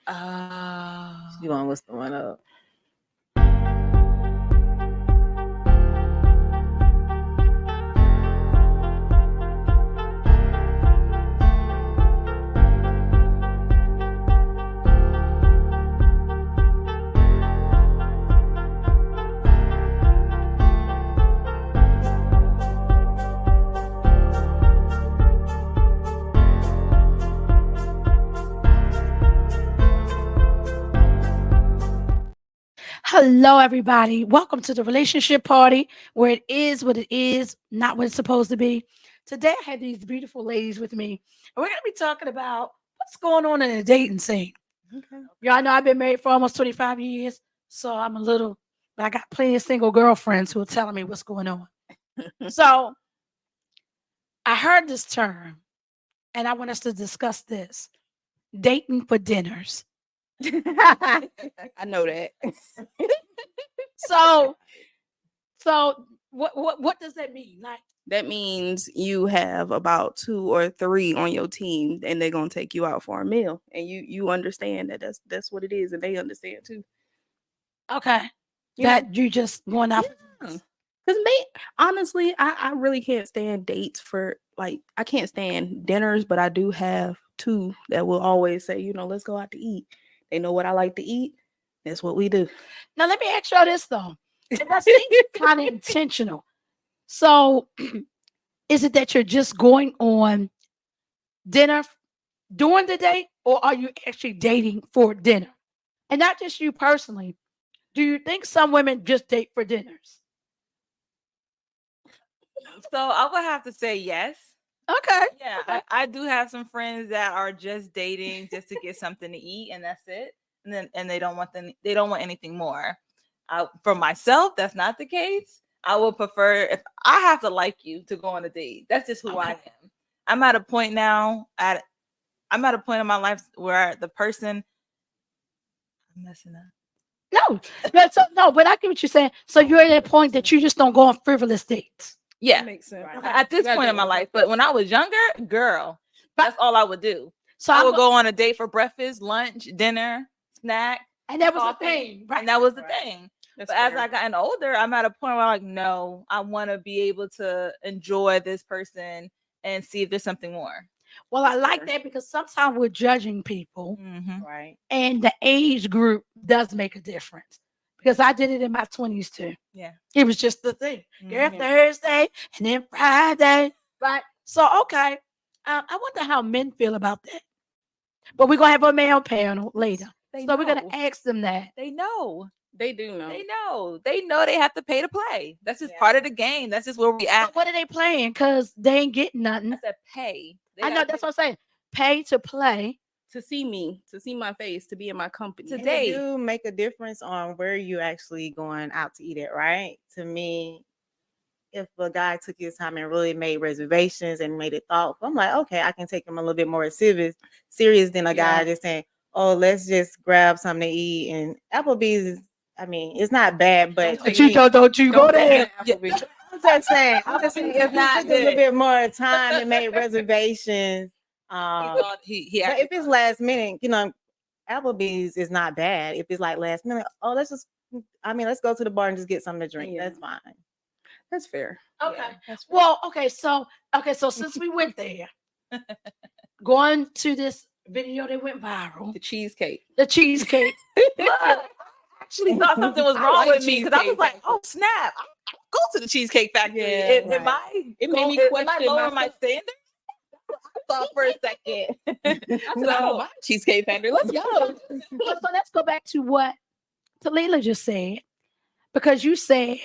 You want what's going up? Hello, everybody. Welcome to the relationship party where it is what it is, not what it's supposed to be. Today, I had these beautiful ladies with me, and we're going to be talking about what's going on in the dating scene. Okay. Y'all know I've been married for almost 25 years, so I'm a little, but I got plenty of single girlfriends who are telling me what's going on. So, I heard this term, and I want us to discuss this dating for dinners. I know that. So what does that mean? Like, that means you have about 2 or 3 on your team, and they're gonna take you out for a meal, and you understand that that's what it is, and they understand too. okay, you just going out. Because honestly, I really can't stand dates for, like, I can't stand dinners, but I do have 2 that will always say, let's go out to eat. They know what I like to eat. That's what we do. Now let me ask y'all this though. That seems kind of intentional. So is it that you're just going on dinner during the date, or are you actually dating for dinner? And not just you personally. Do you think some women just date for dinners? So I would have to say yes. Okay. Yeah, okay. I do have some friends that are just dating just to get something to eat, and that's it. And they don't want anything more. For myself, that's not the case. I would prefer, if I have to like you to go on a date. That's just who I am. I'm at a point now. I'm at a point in my life where the person, I'm messing up. No, but I get what you're saying. So you're at that point that you just don't go on frivolous dates. Yeah, that makes sense. Right. At this point in my life. But when I was younger, girl, that's all I would do. So I would go on a date for breakfast, lunch, dinner, snack. And that was the thing. Right. And that was the thing. But as I gotten older, I'm at a point where I'm like, no, I want to be able to enjoy this person and see if there's something more. Well, I like that because sometimes we're judging people. Mm-hmm. Right. And the age group does make a difference. Because I did it in my 20s too. Yeah. It was just the thing. Thursday and then Friday. Right. So, okay. I wonder how men feel about that. But we're going to have a male panel later. We're going to ask them that. They know. They do know. They know. They know they have to pay to play. That's just part of the game. That's just where we at. But what are they playing? Because they ain't getting nothing. I said pay. I know. That's what I'm saying. Pay to play. To see me, to see my face, to be in my company. Today, do make a difference on where you actually going out to eat at, right? To me, if a guy took his time and really made reservations and made it thoughtful, I'm like, okay, I can take him a little bit more serious than a guy just saying, oh, let's just grab something to eat. And Applebee's is, I mean, it's not bad, but don't you go there. I'm just saying, it's not a little bit more time and made reservations. But if it's last minute, Applebee's is not bad. If it's like last minute, let's go to the bar and just get something to drink. Yeah. That's fine. That's fair. Okay. Yeah, that's fair. Well, so since we went there, going to this video that went viral, the cheesecake. I actually thought something was wrong with me because I was like, oh snap, I go to the Cheesecake Factory. Yeah, it made me question my standards. I thought for a second. So Cheesecake Factory, let's go. So let's go back to what Talila just said, because you said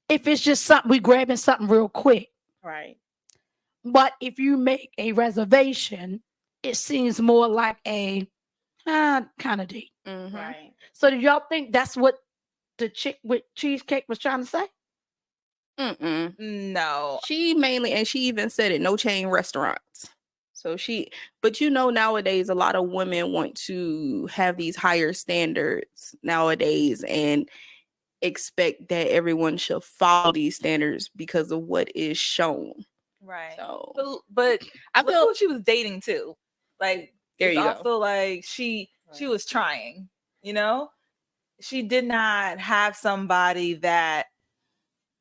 if it's just something we grabbing something real quick, right? But if you make a reservation, it seems more like a kind of date, right? So do y'all think that's what the chick with cheesecake was trying to say? No, she mainly, and she even said it, no chain restaurants. So but nowadays a lot of women want to have these higher standards nowadays and expect that everyone should follow these standards because of what is shown. Right. So, but I feel she was dating too. Like, there you go. Also, like she she was trying, she did not have somebody that,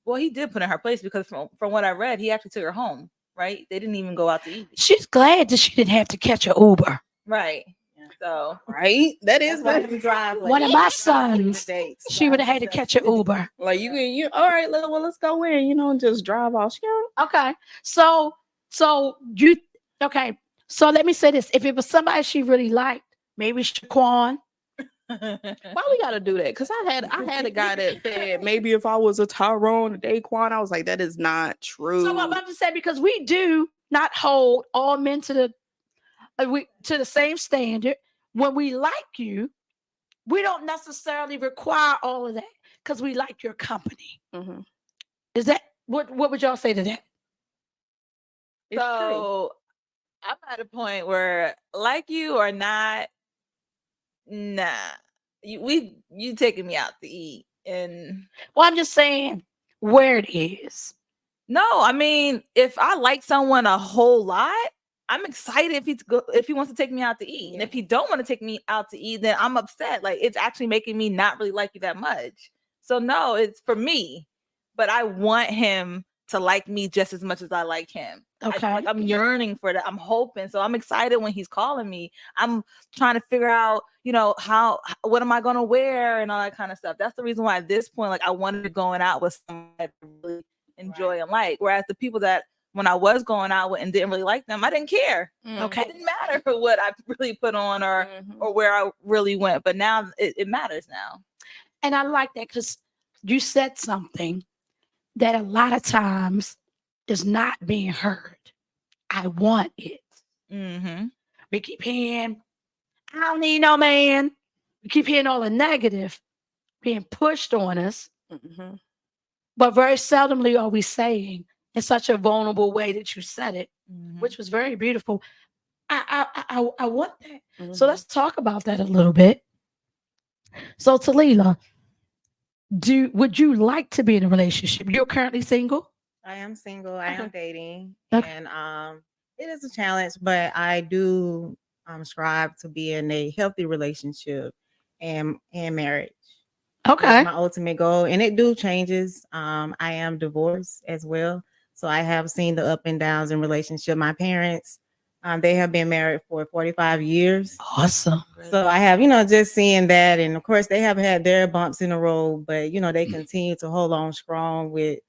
well, he did put in her place, because from what I read, he actually took her home, right? They didn't even go out to eat. She's glad that she didn't have to catch an Uber. Right. Yeah. So, right? That is why we drive. One of my sons, she would have had to catch an Uber. Like you all right, well, let's go in, and just drive off. Okay. So you okay. So let me say this. If it was somebody she really liked, maybe Shaquan. Why we gotta do that? Because I had a guy that said maybe if I was a Tyrone or Daquan, I was like, that is not true. So I'm just saying, because we do not hold all men to the same standard. When we like you, we don't necessarily require all of that because we like your company. Mm-hmm. Is that what would y'all say to that? It's so true. I'm at a point where, like you or not, nah, you taking me out to eat, and well, I'm just saying where it is. No, I mean, if I like someone a whole lot, I'm excited if he wants to take me out to eat. And if he don't want to take me out to eat, then I'm upset. Like, it's actually making me not really like you that much. So no, it's for me, but I want him to like me just as much as I like him. Okay. I'm yearning for that. I'm hoping. So I'm excited when he's calling me. I'm trying to figure out, what am I going to wear and all that kind of stuff. That's the reason why at this point, like, I wanted going out with someone that I really enjoy and like. Whereas the people that when I was going out with and didn't really like them, I didn't care. Okay. It didn't matter what I really put on or where I really went. But now it matters now. And I like that because you said something that a lot of times is not being heard. I want it. Mm-hmm. We keep hearing, I don't need no man. We keep hearing all the negative being pushed on us. Mm-hmm. But very seldomly are we saying in such a vulnerable way that you said it, which was very beautiful. I want that. Mm-hmm. So let's talk about that a little bit. So Talila, would you like to be in a relationship? You're currently single? I am single. I am dating. Okay. And it is a challenge, but I do strive to be in a healthy relationship and marriage. Okay. That's my ultimate goal. And it do changes. I am divorced as well. So I have seen the up and downs in relationship. My parents, they have been married for 45 years. Awesome. So I have, just seeing that. And of course, they have had their bumps in the road, but, they continue to hold on strong with,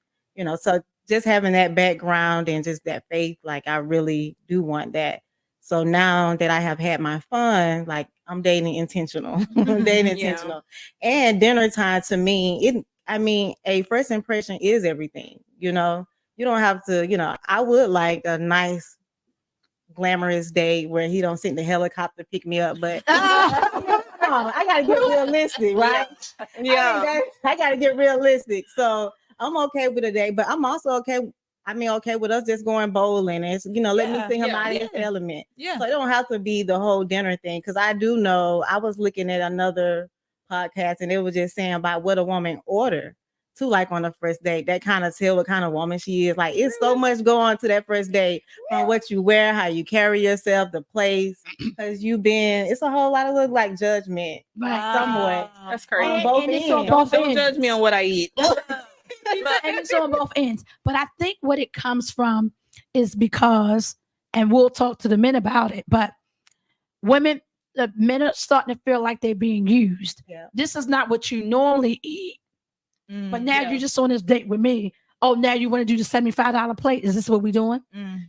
so just having that background and just that faith, like I really do want that. So now that I have had my fun, like I'm dating intentional, intentional. And dinner time to me, a first impression is everything, you don't have to, I would like a nice glamorous day where he don't send the helicopter pick me up, but I gotta get realistic, right? Yeah. I gotta get realistic. So I'm okay with a day, but I'm also okay with us just going bowling and let me see him out of his element. Yeah. So it don't have to be the whole dinner thing. Cause I do know I was looking at another podcast and it was just saying about what a woman order to like on the first date. That kind of tell what kind of woman she is. Like it's so much going to that first date from what you wear, how you carry yourself, the place. Cause it's a whole lot of look like judgment. Somewhat. That's crazy. On both ends. Don't judge me on what I eat. And it's on both ends. But I think what it comes from is because, and we'll talk to the men about it, but the men are starting to feel like they're being used. Yeah. This is not what you normally eat. But now you're just on this date with me. Oh, now you want to do the $75 plate. Is this what we're doing?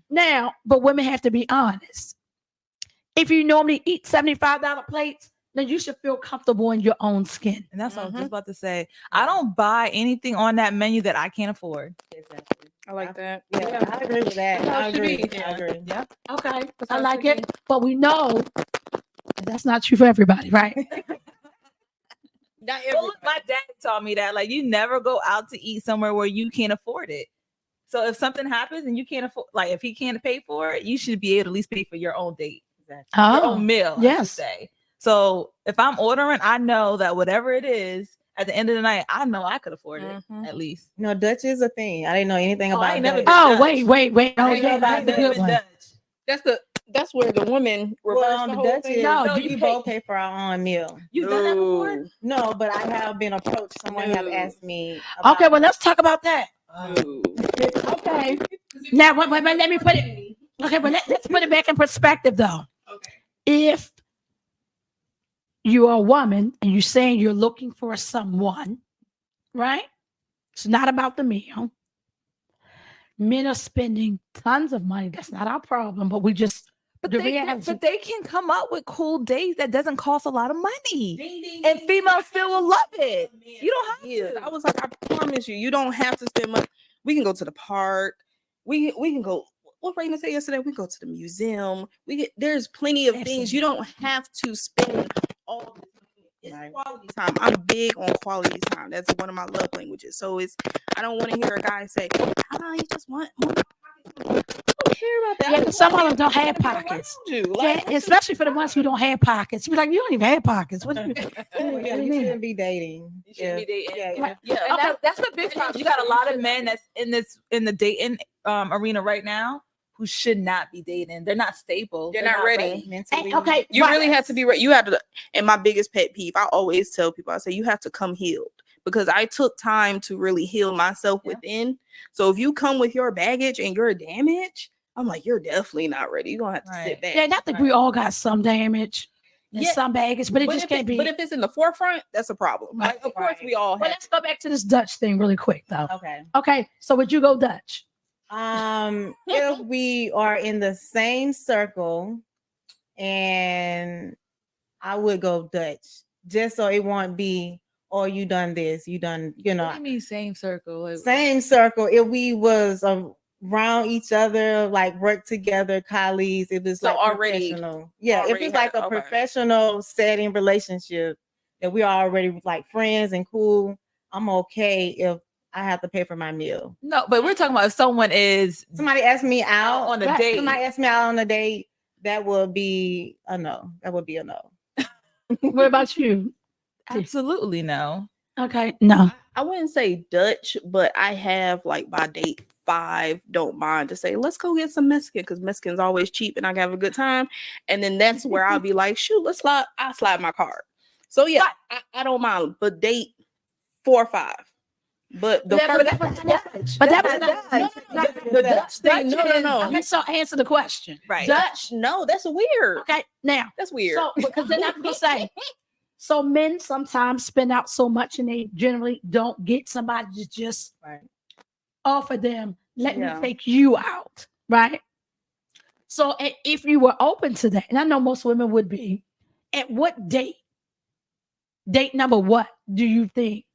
Now, but women have to be honest. If you normally eat $75 plates, then you should feel comfortable in your own skin. And that's what I was just about to say. I don't buy anything on that menu that I can't afford. Exactly. I like that. Yeah, I agree with that. I agree. Yeah. Okay. I like it. But we know that's not true for everybody, right? Well, my dad taught me that. Like, you never go out to eat somewhere where you can't afford it. So if something happens and you can't afford, like if he can't pay for it, you should be able to at least pay for your own date. Exactly. Your own meal, I should say. So if I'm ordering, I know that whatever it is, at the end of the night, I know I could afford it at least. No, Dutch is a thing. I didn't know anything about Dutch. Wait. Oh, I ain't yeah, never that's the good one. That's the That's where the women reverse Well, on the the whole Dutch thing. is No, we you both pay for our own meal. You've done that before? No, but I have been approached. Someone have No. asked me about Okay, well, let's talk about that. No. Okay. Now, wait, let me put it. Okay, but let's put it back in perspective, though. Okay. If you are a woman and you're saying you're looking for someone, right? It's not about the meal. Men are spending tons of money. That's not our problem, but we just But the they reality. can come up with cool dates that doesn't cost a lot of money. Ding, ding, And ding, females ding. still will love it. You don't have Yes. to. I was like, I promise you, you don't have to spend money. We can go to the park. We can go. What Raina said yesterday, we go to the museum. There's plenty of things. You don't have to spend all this money. It's Right. quality time. I'm big on quality time. That's one of my love languages. So I don't want to hear a guy say, you just want more pockets. I don't care about that. Yeah, but some of them don't have pockets. Like, Yeah, especially for the ones who don't have pockets. You're like, you don't even have pockets. What do you? Yeah, you shouldn't be dating. You shouldn't be dating. Yeah, Yeah, and that's the big problem. You got a lot of men that's in the dating arena right now who should not be dating. They're not stable. They're not ready. mentally. Okay, you right. really have to be ready. You have to. And my biggest pet peeve, I always tell people, I say, you have to come healed, because I took time to really heal myself within. So if you come with your baggage and your damage, I'm like, you're definitely not ready. You're gonna have to sit back. Yeah, I think we all got some damage and some baggage, but it just can't be. But if it's in the forefront, that's a problem. Right. Like, of course, we all have. Well, let's go back to this Dutch thing really quick, though. Okay. Okay, so would you go Dutch? If we are in the same circle, and I would go Dutch, just so it won't be, oh, you done this, you done, What do you mean same circle? Like, same circle. If we was around each other, like work together, colleagues, if it's So like already- professional. Yeah, if already it's like had- a okay. professional setting relationship that we are already like friends and cool, I'm okay if I have to pay for my meal. no, but we're talking about if someone is Somebody asked me out on a Right. date. Somebody asked me out on a date, that would be a no. That would be a no. What about you? Absolutely no. Okay, no. I wouldn't say Dutch, but I have, like, by date 5, don't mind to say, let's go get some Mexican, because Mexican's always cheap and I can have a good time. And then that's where I'll be like, shoot, I'll slide my card. So yeah, I don't mind, but date 4 or 5. But the Yeah, first, but that was the Dutch thing, no. Okay, so answer the question. Right. Dutch, no, that's weird. Okay, now, That's weird. so because then I'm gonna say, so men sometimes spend out so much and they generally don't get somebody to just Right. offer them, let Yeah. me take you out, right? So if you were open to that, and I know most women would be, at what date number what do you think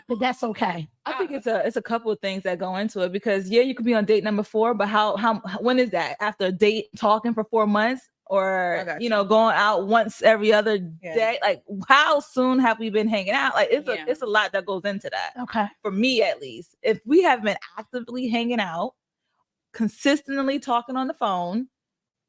that that's okay? I think it's a couple of things that go into it, because you could be on date number 4, but how when is that? After a date talking for 4 months, I or got going out once every other Yeah. day? Like, how soon have we been hanging out? Like, Yeah. it's a lot that goes into that. Okay. For me, at least, if we have been actively hanging out, consistently talking on the phone,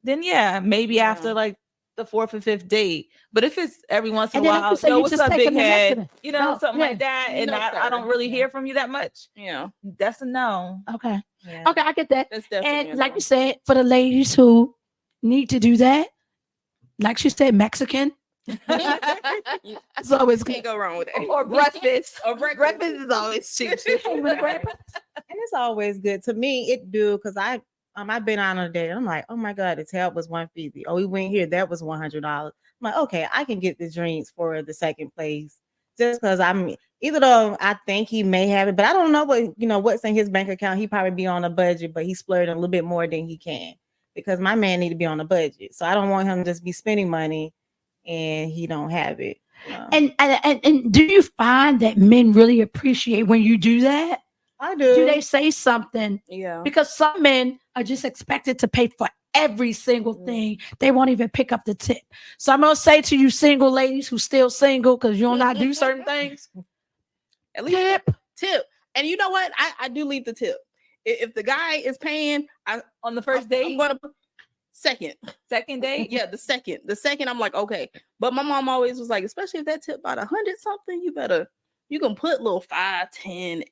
then maybe Yeah. after like the 4th or 5th date. But if it's every once in And a then like while, you say, you what's just up, take big them to head? Mexican. Something yeah. like that, and No, I don't sir. really hear from you that much. Yeah, That's a no. Okay. Yeah. Okay, I get that. that's definitely. And like you said, for the ladies who need to do that, like she said, Mexican. you It's always can't good. go wrong with that. Or breakfast. breakfast is always cheap. Hey, with breakfast. And it's always good to me. It do, because I've been out on a date. I'm like, oh my god, the tab was $150. Oh, we went here, that was $100. I'm like, okay, I can get the drinks for the second place, just because even though I think he may have it, but I don't know what's in his bank account. He probably be on a budget, but he's splurging a little bit more than he can, because my man need to be on a budget. So I don't want him to just be spending money and he don't have it. And do you find that men really appreciate when you do that? I do. Do they say something? Yeah. Because some men are just expected to pay for every single thing. They won't even pick up the tip. So I'm gonna say to you single ladies who still single because you don't not do certain things, At least tip. And you know what? I do leave the tip. If the guy is paying, On the first date, I'm gonna put second date. yeah, the second I'm like, okay. But my mom always was like, especially if that tip about 100 something, you can put little 5, 10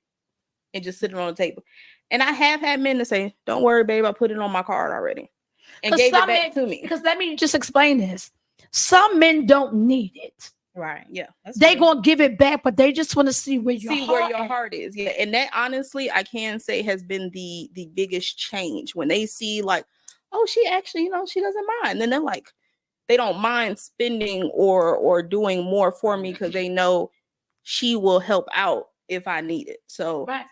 and just sit it on the table. And I have had men to say, don't worry, babe, I put it on my card already. and gave it back to me. Because let me just explain this. Some men don't need it. Right. Yeah. They gonna give it back, but they just want to see where your heart is. Yeah. And that honestly, I can say has been the biggest change when they see like, oh, she actually, she doesn't mind. And then they're like, they don't mind spending or doing more for me because they know she will help out if I need it. So right.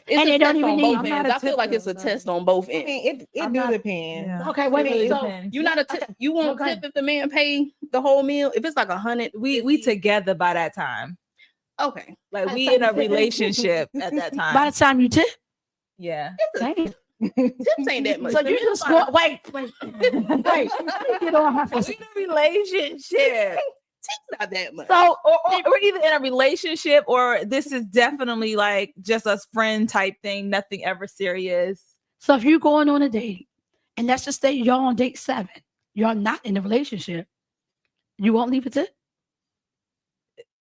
It's and a they test don't even on need. both ends. I feel like it's a test on both ends. I mean, it do depend. Yeah. Okay, wait a minute. So depends. You not a tip. You won't Okay. tip if the man pay the whole meal. If it's like 100, We together by that time. okay. Like By the we time in a you tip. relationship at that time. by the time you tip, Yeah. damn. Tips ain't that much. So To you me, just it's like- wait. Wait. Get on her for a We second. in a relationship. Tips not that much. So, or we're either in a relationship or this is definitely like just a friend type thing, nothing ever serious. So if you're going on a date, and let's just say y'all on date 7, y'all not in a relationship, you won't leave a tip.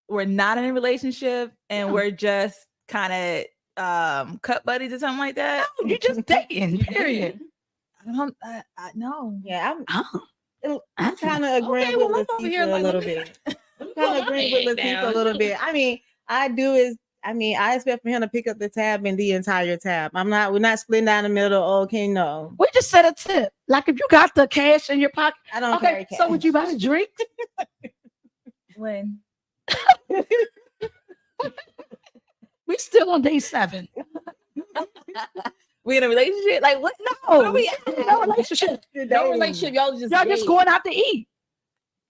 We're not in a relationship and Yeah. we're just kind of cut buddies or something like that. No, you just dating. Period. I know. Yeah, Oh, I'm kind of agreeing Okay, well, with I'm over here Latifah a like, little let me- bit. I'm kind of agreeing with Latifah a little bit. I mean, I expect for him to pick up the tab and the entire tab. We're not splitting down the middle. Okay, no. we just said a tip. Like if you got the cash in your pocket. I don't Okay, carry cash. so would you buy a drink? When We still on day 7. we in a relationship, like what? No, Where we at? no relationship. No relationship. Y'all just Y'all just date. going out to eat.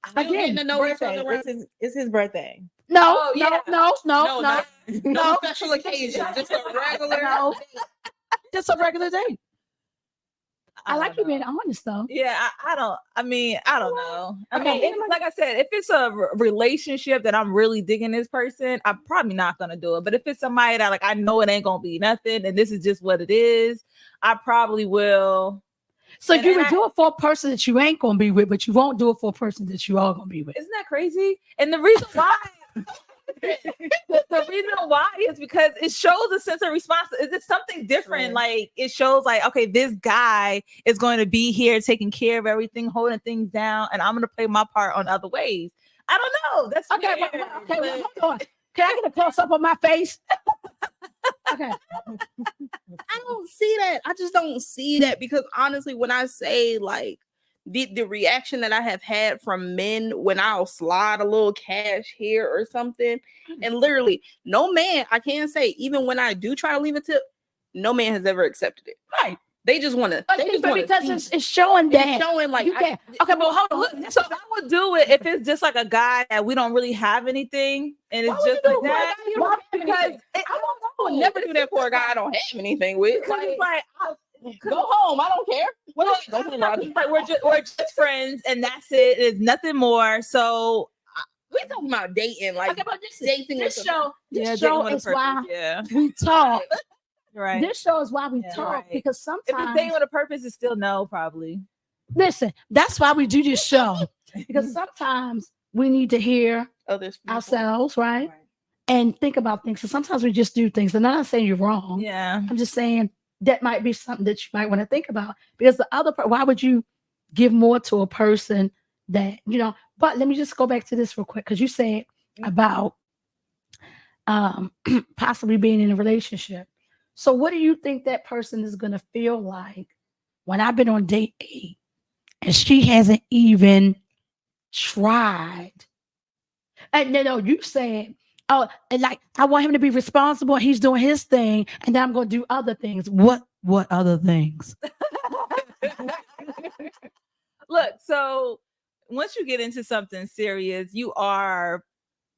Still getting Again, to know each Birthday. other. It's his birthday. no, Oh, no, yeah. no, no, no, not- no. no special occasion. Just a regular. No. Just a regular date. I like don't you being know. honest though. Yeah, I don't. I mean, I don't know. I Okay. mean, like I said, if it's a relationship that I'm really digging this person, I'm probably not gonna do it. But if it's somebody that like I know it ain't gonna be nothing, and this is just what it is, I probably will. So And- you and would I- do it for a person that you ain't gonna be with, but you won't do it for a person that you are gonna be with. Isn't that crazy? And the reason why, the reason why is because it shows a sense of responsibility. It's something different. Right. Like it shows, like okay, this guy is going to be here, taking care of everything, holding things down, and I'm going to play my part on other ways. I don't know. That's Okay, weird, okay, but- hold on. Can I get a close up on my face? Okay. I don't see that. I just don't see that because honestly, when I say like the reaction that I have had from men when I'll slide a little cash here or something, and literally no man, I can say even when I do try to leave a tip, no man has ever accepted it. Right. They just want to. They just want Because it's showing that showing like you can. Okay, but hold on. Look, So I would do it if it's just like a guy that we don't really have anything, and it's Why would just you do like it for a that. guy you don't have Because anything? I would never do that for a guy I don't have anything with. Because it's like Go home. I don't care. What else? Go home, Roger. like we're just friends, and that's it. It's nothing more. So We talking about dating, like Okay, but this dating this with show. This dating show with a is why purpose, yeah, we talk. right. This show is why we Yeah, talk right. because If it's sometimes dating with a purpose, it's still no, probably. listen. That's why we do this show because sometimes we need to hear others. ourselves, right? And think about things. So sometimes we just do things. And I'm not saying you're wrong. Yeah. I'm just saying that might be something that you might want to think about because the other part, why would you give more to a person that, but let me just go back to this real quick because you said about possibly being in a relationship. So what do you think that person is going to feel like when I've been on date 8 and she hasn't even tried? And no, you said, oh, and like I want him to be responsible. He's doing his thing, and then I'm going to do other things. What other things? Look, so once you get into something serious, you are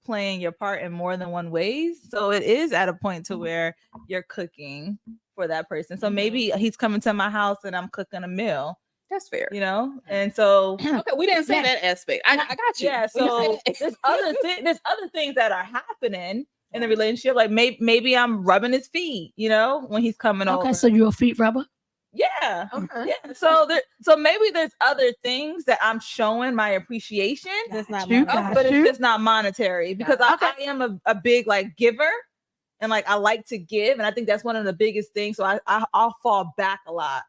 playing your part in more than one ways. So it is at a point to where you're cooking for that person. So maybe he's coming to my house and I'm cooking a meal, That's fair. And so Okay, we didn't say Yeah. that aspect. I got you. yeah, so there's other things that are happening in the relationship. Like maybe I'm rubbing his feet, when he's coming over. Okay, so you're a feet rubber. Yeah. Okay. Yeah. So maybe there's other things that I'm showing my appreciation. That's not You my- got But you. it's just not monetary because I am a big like giver and like I like to give. And I think that's one of the biggest things. So I'll fall back a lot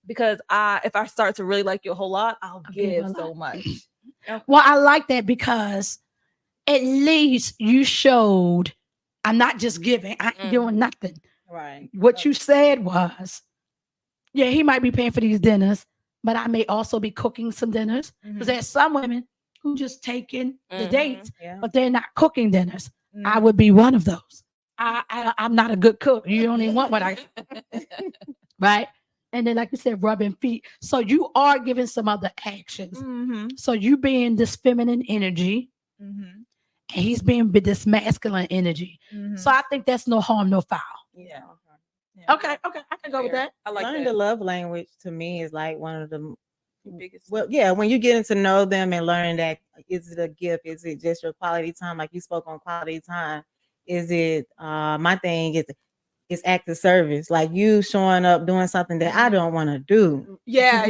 because if I start to really like you a whole lot, I'll give give a so lot. much. Well, I like that because at least you showed I'm not just giving, I ain't doing nothing. Right. What you said was, yeah, he might be paying for these dinners, but I may also be cooking some dinners. Because there's some women who just taking the dates, Yeah. but they're not cooking dinners. I Mhm. would be one of those. I'm not a good cook. You don't even want what I right? And then, like you said, rubbing feet. So you are giving some other actions. Mhm. So you being this feminine energy, Mhm. and he's being with this masculine energy. Mhm. So I think that's no harm, no foul. Yeah. Okay, I can go with that. I like Learn that. the love language to me is like one of the Biggest. well, yeah, when you getting to know them and learn that is it a gift? Is it just your quality time? Like you spoke on quality time. Is it my thing is active service, like you showing up doing something that I don't want to do. Yeah.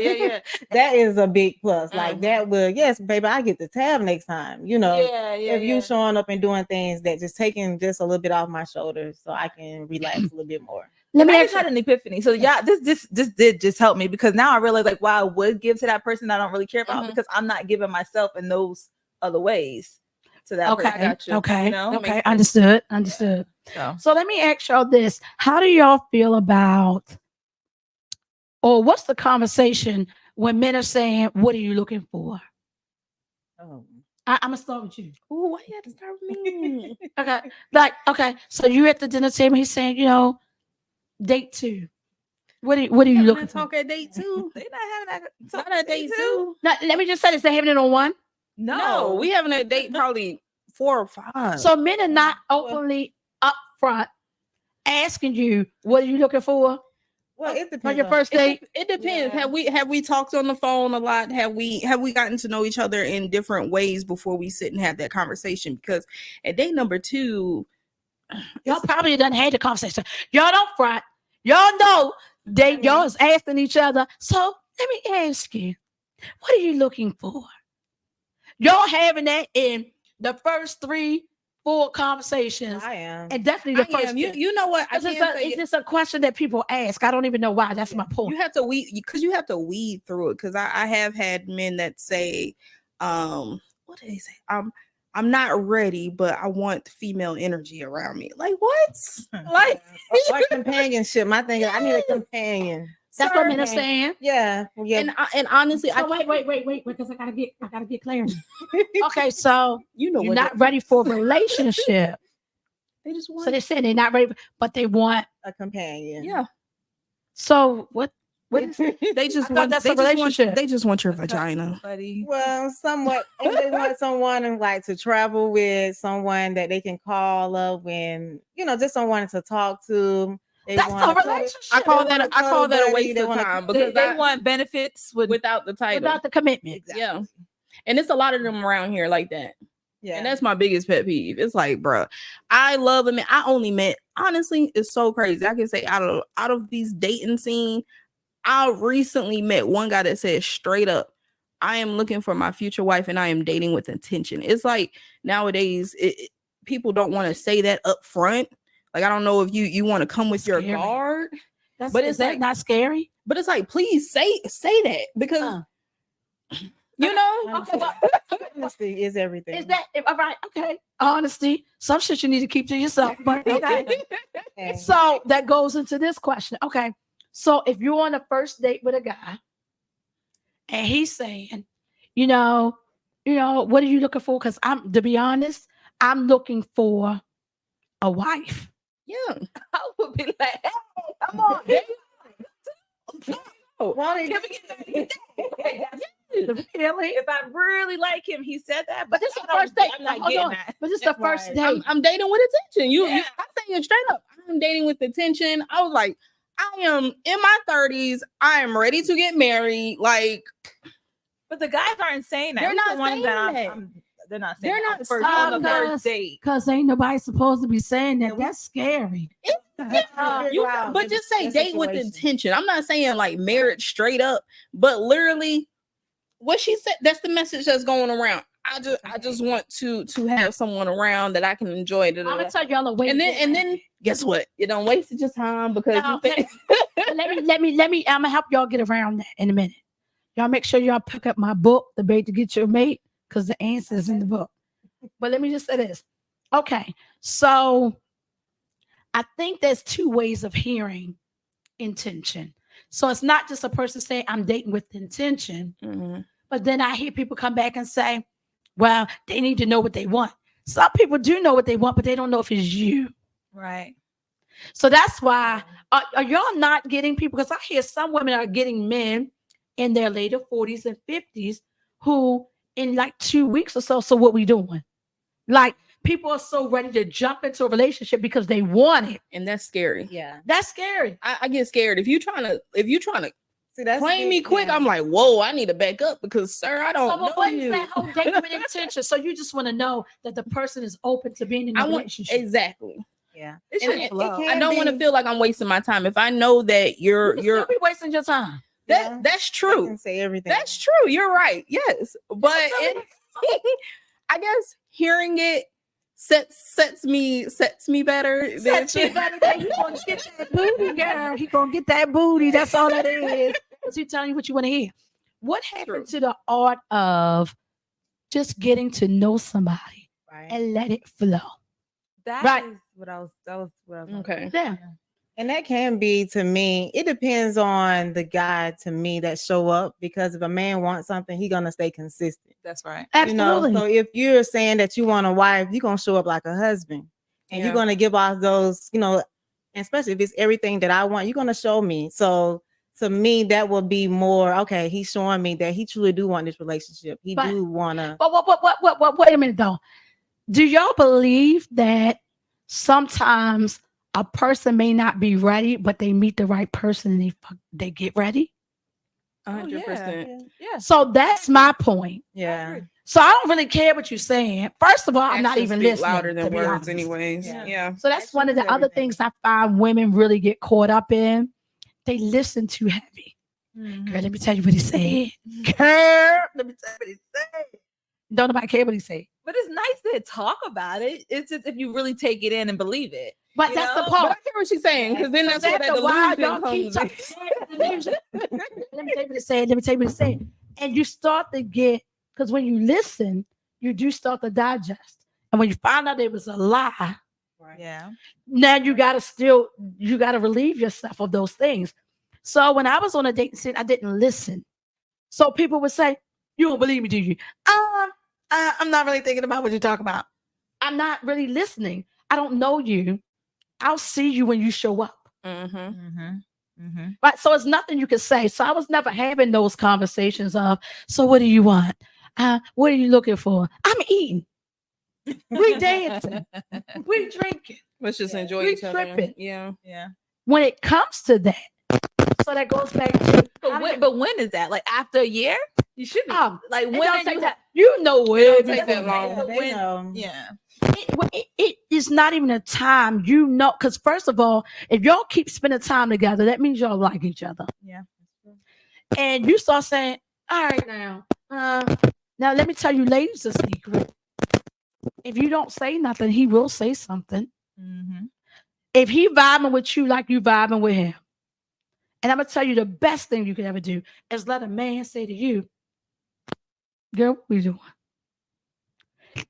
That is a big plus. Like Mhm. that will, yes, baby, I get the tab next time. You know, Yeah. if you showing up and doing things that just taking just a little bit off my shoulders so I can relax a little bit more. Let And me I ask just you. had an epiphany. So yeah, this did just help me because now I realize like why I would give to that person that I don't really care about Mhm. because I'm not giving myself in those other ways to that Okay, person. I got you. okay, You know? okay, Makes sense. understood. So So let me ask y'all this: how do y'all feel about, or what's the conversation when men are saying, "What are you looking for?" Oh. I'm gonna start with you. Ooh, why you had to start with me? Okay, like okay, so you're at the dinner table. He's saying, date 2. What are you Having looking that for? talk at date 2. they not having that Not at date 2. Now, let me just say this: they're having it on one. No, we having a date probably 4 or 5. So men are not openly upfront asking you, "What are you looking for?" Well, it on depends your on first date. It depends. Yeah. Have we talked on the phone a lot? Have we gotten to know each other in different ways before we sit and have that conversation? Because at date number 2, Y'all probably done had the conversation. Y'all don't front. Y'all know y'all is asking each other. So let me ask you, what are you looking for? Y'all having that in the first 3-4 conversations, I am. and definitely the I first. am. You know what? I can't say It's just a question that people ask. I don't even know why. That's my point. you have to weed because you have to weed through it. Because I have had men that say, what do they say? I'm not ready, but I want female energy around me. Like what? Like Or companionship. My thing is I need a companion. That's what men are saying. Yeah. and honestly, So wait, because I gotta get clarity. Okay, so you know you're what? not ready for a relationship. They just want. So they said they're not ready, but they want. a companion. Yeah. So what? What is it? They just I thought want. that's They a just relationship. want. They just want your vagina. buddy. Well, somewhat. And they want someone like to travel with, someone that they can call up when, just someone to talk to. They That's want a a cuddle- relationship. I call they want that a buddy, waste they of want a- time They, because they want benefits without the title. without the commitment. Yeah. And it's a lot of them around here like that. Yeah. And that's my biggest pet peeve. It's like, bruh, I love him. I only met, honestly, it's so crazy. I can say out of these dating scene, I recently met one guy that said straight up, I am looking for my future wife and I am dating with intention. It's like nowadays, people don't want to say that up front. Like, I don't know if you want to come with your Scary. guard, But it's is that like not scary? but it's like, please say that because you know. Honesty is everything. Is that all right? Okay, honesty. Some shit you need to keep to yourself. But okay. Okay. So that goes into this question. Okay, so if you're on a first date with a guy, and he's saying, what are you looking for? Because to be honest, I'm looking for a wife. Yeah. I would be like, hey, Come on. Well, can we get that? Really? If I really like him, he said that. But this is I the don't- first date. I'm not Hold getting on. that. But this is the first Right. date. I'm dating with attention. You Yeah. I'm saying it straight up. I'm dating with attention. I was like, I am in my 30s. I am ready to get married. Like, But the guys aren't saying that. They're At least not the ones saying that that. they're not saying They're that not first saying on the that. first date. Because ain't nobody supposed to be saying that. That's scary. but just say That date with situation. intention. I'm not saying like marriage straight up, but literally what she said, that's the message that's going around. I just want to have someone around that I can enjoy. I'm gonna tell y'all a way. And then guess what? You don't waste your time because No, you think But let me. I'm gonna help y'all get around that in a minute. Y'all make sure y'all pick up my book, The Bait to Get Your Mate, because the answer's in the book. But let me just say this. Okay, so I think there's two ways of hearing intention. So it's not just a person saying I'm dating with intention, but then I hear people come back and say, well, they need to know what they want. Some people do know what they want, but they don't know if it's you. Right. So that's why are y'all not getting people? Because I hear some women are getting men in their later 40s and 50s who in like 2 weeks or so. So what we doing? Like people are so ready to jump into a relationship because they want it. And that's scary. Yeah. That's scary. I get scared. If you trying to See, that's claim me quick, yeah. I'm like, whoa, I need to back up because sir, I don't So know what is you. that whole dating with intention? So you just want to know that the person is open to being in a I want relationship. exactly. Yeah. It And should flow. I don't want to feel like I'm wasting my time. If I know that you're You'll be wasting your time. Yeah. that's I true. can say everything. That's true. You're right. Yes. But I guess hearing it sets me better. That shit better than he gonna get that booty, girl. He gonna get that booty. That's all it is. Because he's telling you what you want to hear. What happened to the art of just getting to know somebody Right. and let it flow? That Right. is what I was. That was what I was. Okay. Yeah. And that can be, to me, it depends on the guy, to me, that show up, because if a man wants something, he gonna stay consistent. That's right. Absolutely. You know, so if you're saying that you want a wife, you're gonna show up like a husband, and you're gonna give off those, you know, and especially if it's everything that I want, you're gonna show me. So to me, that will be more okay. He's showing me that he truly do want this relationship. He do wanna. But what? Wait a minute though. Do y'all believe that sometimes a person may not be ready, but they meet the right person and they get ready? 100%. Yeah. So that's my point. Yeah. So I don't really care what you're saying. First of all, I'm not Actions even speak listening. louder to than be words, honest. anyways. Yeah. Yeah. So that's one of the Actions other everything. things I find women really get caught up in. They listen too heavy. Girl, let me tell you what he said. Girl, let me tell you what he said. Don't nobody care what he said. But it's nice to talk about it. It's just if you really take it in and believe it. But You that's know? the But I part. hear what she's saying, because then that's where that the why delusion y'all keep comes in. talking. Delusion. Let me tell you what it said. Let me tell you what it said. And you start to get, because when you listen, you do start to digest. And when you find out it was a lie, Right. Yeah. now you gotta relieve yourself of those things. So when I was on a dating scene, I didn't listen. So people would say, "You don't believe me, do you?" I'm not really thinking about what you're talking about. I'm not really listening. I don't know you. I'll see you when you show up. Mm-hmm. Mm-hmm. Mm-hmm. Right. So it's nothing you can say. So I was never having those conversations of, so what do you want? What are you looking for? I'm eating. We dancing. We drinking. Let's just enjoy We each other. tripping. Yeah. Yeah. When it comes to that, so that goes back to But when is that? Like after a year? You should be like it when don't are take you that. You know where don't take that long. But They when- know. Yeah. it is not even a time, you know, because first of all, if y'all keep spending time together, that means y'all like each other. Yeah. And you start saying, all right now let me tell you ladies a secret. If you don't say nothing, he will say something. Mm-hmm. If he vibing with you like you vibing with him, and I'm gonna tell you the best thing you could ever do is let a man say to you, girl, what we doing?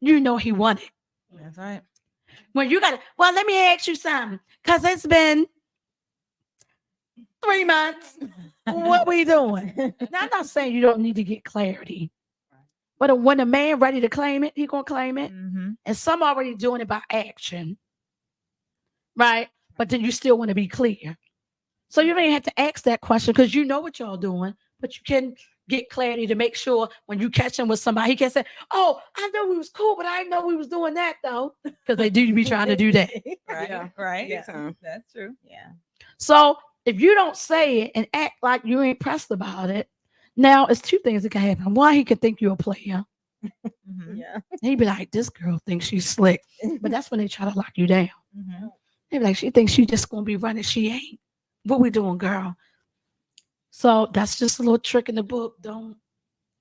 You know he wanted. That's right. When you gotta, well, let me ask you something, because it's been 3 months. What we doing? Now, I'm not saying you don't need to get clarity, but when a man ready to claim it, he gonna claim it. Mm-hmm. And some already doing it by action, right? But then you still want to be clear. So you don't even have to ask that question because you know what y'all doing, but you can get clarity to make sure when you catch him with somebody, he can say, oh, I know we was cool, but I didn't know we was doing that though. Because they do be trying to do that. Right. Yeah. Right. Yeah. That's true. Yeah. So if you don't say it and act like you ain't pressed about it, now it's 2 things that can happen. One, he could think you're a player. Mm-hmm. Yeah. He'd be like, this girl thinks she's slick. But that's when they try to lock you down. Mm-hmm. They be like, she thinks she just gonna be running. She ain't. What we doing, girl? So that's just a little trick in the book. Don't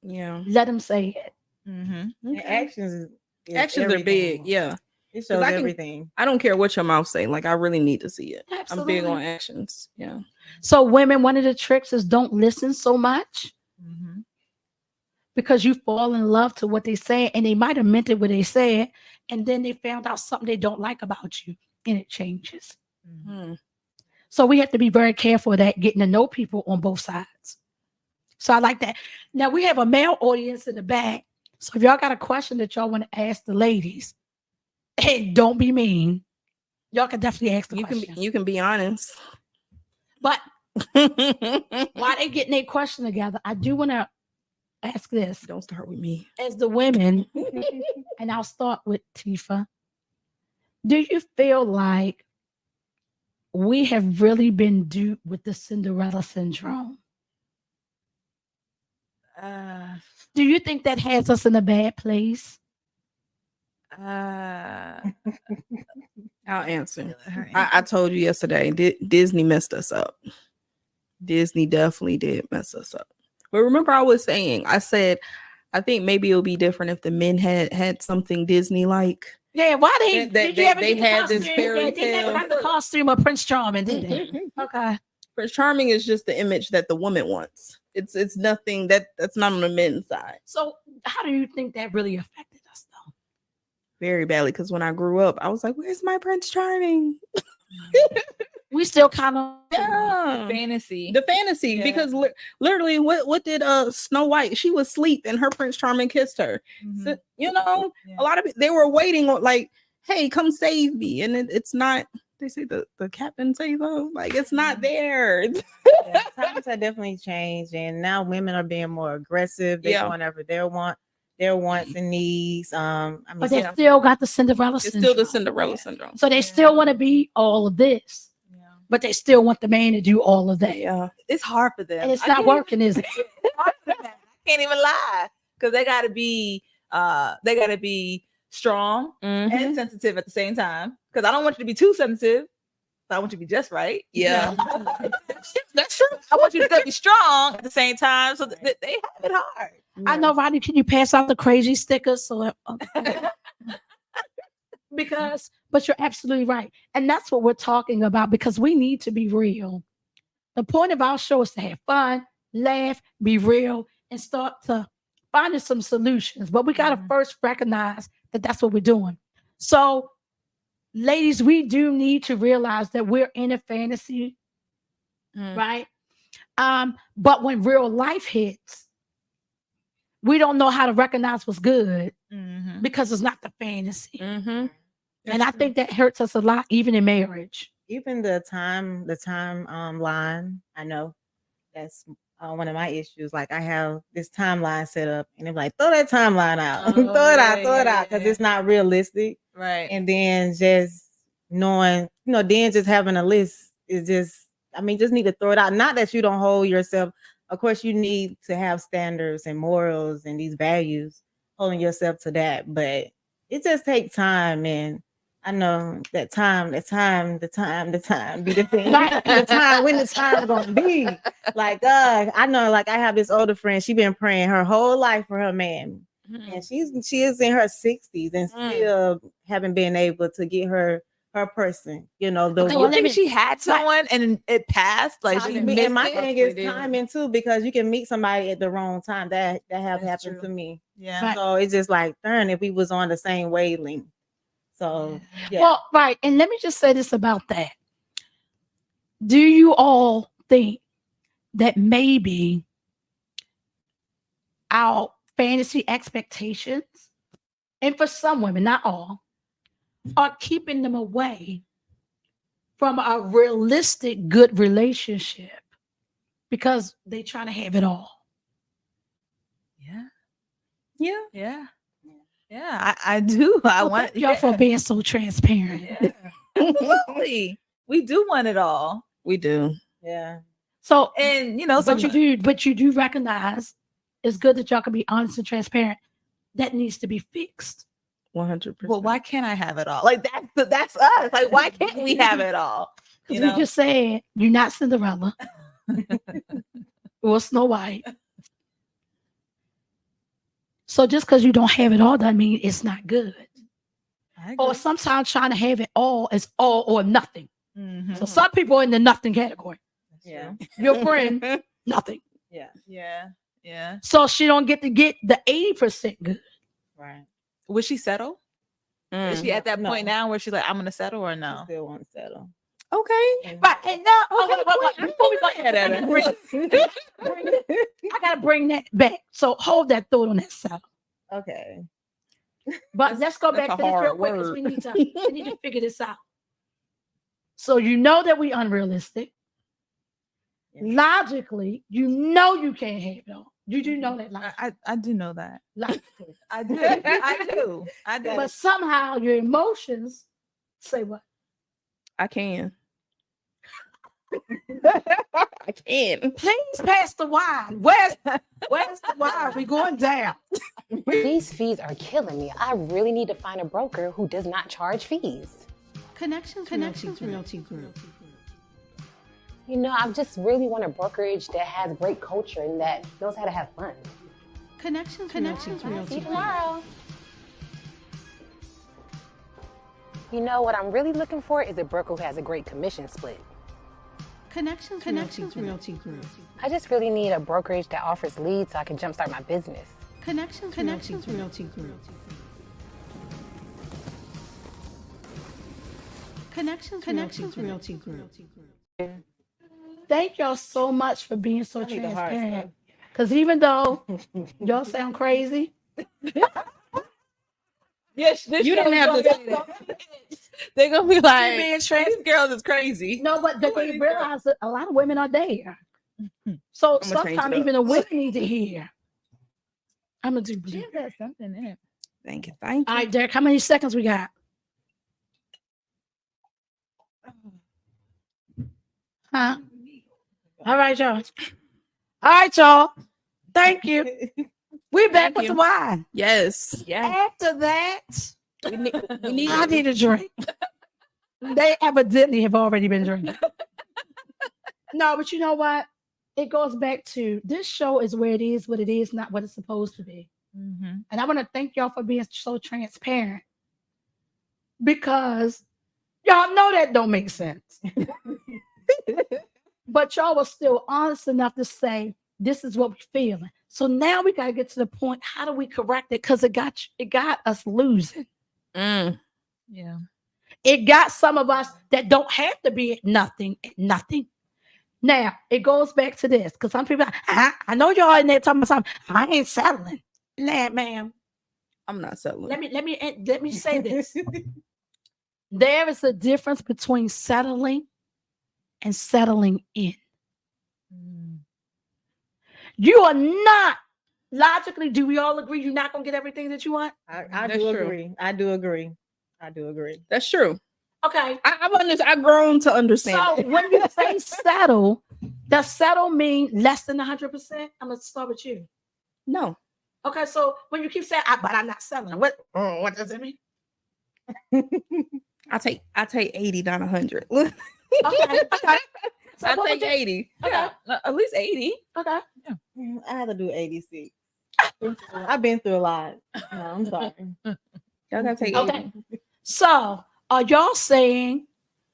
Yeah. let him say it. Mm-hmm. And actions is Actions are everything. big. Yeah. It shows I can- everything. I don't care what your mouth say. Like I really need to see it. Absolutely. I'm big on actions. Yeah. So women, one of the tricks is don't listen so much Mm-hmm. because you fall in love to what they say, and they might have meant it what they said, and then they found out something they don't like about you, and it changes. Hmm. So we have to be very careful of that, getting to know people on both sides. So I like that. Now we have a male audience in the back. So if y'all got a question that y'all want to ask the ladies, and don't be mean, y'all can definitely ask the question. You can be honest. But while they getting their question together, I do want to ask this Don't start with me. as the women, and I'll start with Tifa. Do you feel like we have really been duped with the Cinderella syndrome? Do you think that has us in a bad place? I'll answer. I told you yesterday, Disney messed us up. Disney definitely did mess us up. But remember, I said, I think maybe it'll be different if the men had something Disney like. Yeah, why they That did you ever they get the had this costume? fairy Yeah, they never tale. got the costume of Prince Charming, did they? Okay. Prince Charming is just the image that the woman wants. It's nothing that's not on the men's side. So how do you think that really affected us though? Very badly, because when I grew up, I was like, "Where's my Prince Charming?" We still kind of Yeah, Fantasy. the fantasy. Yeah. Because literally, what did Snow White? She was asleep and her Prince Charming kissed her. Mhm. So, you know, Yeah. a lot of they were waiting on like, "Hey, come save me," and it's not. They say the captain save them. Like it's not there. Yeah, times have definitely changed, and now women are being more aggressive. They Yeah. going after their wants and needs. I mean, but they Yeah. still got the Cinderella It's syndrome. still the Cinderella syndrome. So they still want to be all of this, Yeah. but they still want the man to do all of that. Yeah. It's hard for them. And it's I not can't working, is it? It's hard for them. I can't even lie. Because they gotta be strong Mhm. and sensitive at the same time. Because I don't want you to be too sensitive. But I want you to be just right. Yeah. That's true. I want you to still be strong at the same time. So they have it hard. I know, Rodney. Can you pass out the crazy stickers? So but you're absolutely right, and that's what we're talking about because we need to be real. The point of our show is to have fun, laugh, be real, and start to find some solutions. But we got to first recognize that that's what we're doing. So, ladies, we do need to realize that we're in a fantasy, right? But when real life hits, we don't know how to recognize what's good Mhm. because it's not the fantasy. Mm-hmm. And I think that hurts us a lot, even in marriage. even the time line. I know that's one of my issues. Like I have this timeline set up, and they're like, throw that timeline out, throw it out, because it's not realistic. Right. And then just knowing, then just having a list is just, I mean, just need to throw it out. Not that you don't hold yourself. Of course, you need to have standards and morals and these values, holding yourself to that. But it just takes time, and I know the time be the thing. The time when the time gonna be. Like, I know, like I have this older friend. She been praying her whole life for her man, and she is in her 60s and still haven't been able to get her person. Do you think she had someone and it passed? Like, she and missed my it? thing is timing too, because you can meet somebody at the wrong time. That have That's happened true. to me. Yeah. Right. So it's just like, darn, if we was on the same wavelength. So yeah. Well, right. And let me just say this about that. Do you all think that maybe our fantasy expectations, and for some women, not all, are keeping them away from a realistic good relationship because they're trying to have it all? Yeah. Yeah. Yeah. Yeah. I do. I Well, want thank y'all for being so transparent. Yeah. Absolutely. We do want it all. We do. Yeah. So, And but you do recognize it's good that y'all can be honest and transparent. That needs to be fixed. 100%. well, why can't I have it all? Like that's us. Like, why can't we have it all? We just said you're not Cinderella or Snow White. So just because you don't have it all doesn't mean it's not good. or sometimes trying to have it all is all or nothing. Mhm. So some people are in the nothing category. Yeah. Your friend, nothing. Yeah. Yeah. So she don't get to get the 80% good. Right. Would she settle? Is she No, at that point no. now where she's like, I'm gonna settle or She no? still won't settle. Okay. Right. And now, Okay, before we go I gotta bring that back. So hold that thought on that side. Okay. But let's go that's back a to this real hard quick because word. we need to figure this out. So you know that we unrealistic. Yeah. Logically, you know you can't have it all. You do know that logically. I do know that. Logically. I do. I do. But somehow your emotions say what? I can. I can. Please pass the wine. Where's the wine? We're going down. These fees are killing me. I really need to find a broker who does not charge fees. Connections Realty Group. You know, I just really want a brokerage that has great culture and that knows how to have fun. Connections See you tomorrow. You know, what I'm really looking for is a broker who has a great commission split. Connections Realty Group. I just really need a brokerage that offers leads so I can jumpstart my business. Connections Realty Group. Connections Realty Group. Thank y'all so much for being so I need the hard transparent. Because even though y'all sound crazy, Yes, You didn't have to say that. They're gonna be like, being these trans- girls is crazy. no, but they realize that a lot of women are there. So I'ma change it sometimes up. even the women need to hear. I'm gonna do blue. She got something in it. Thank you. Thank you. All right, Derek, how many seconds we got? Huh? All right, y'all. All right, y'all. Thank you. We're back Thank with you. the wine. Yes. Yeah. After that, We need I need a drink. They evidently have already been drinking. No, but you know what? It goes back to this show is where it is, what it is, not what it's supposed to be. Mm-hmm. And I want to thank y'all for being so transparent because y'all know that don't make sense. But y'all was still honest enough to say, this is what we're feeling. So now we got to get to the point. How do we correct it? Because it got us losing. Mm. Yeah. It got some of us that don't have to be at nothing. Now it goes back to this because some people, I know y'all in there talking about something. I ain't settling. Nah, ma'am. I'm not settling. Let me say this. There is a difference between settling and settling in. You are not logically. Do we all agree you're not gonna get everything that you want? I That's do true. agree. I do agree. That's true. Okay. I've grown to understand. So it. when you say settle, does settle mean less than 100%? I'm gonna start with you. No. Okay, so when you keep saying, but I'm not settling, what does it mean? I take 80, not 100. Okay. So I what take would you- 80. Okay. At least 80. Okay. I had to do 86. I've been through a lot. No, I'm sorry. Y'all gotta take 80. Okay. So are y'all saying,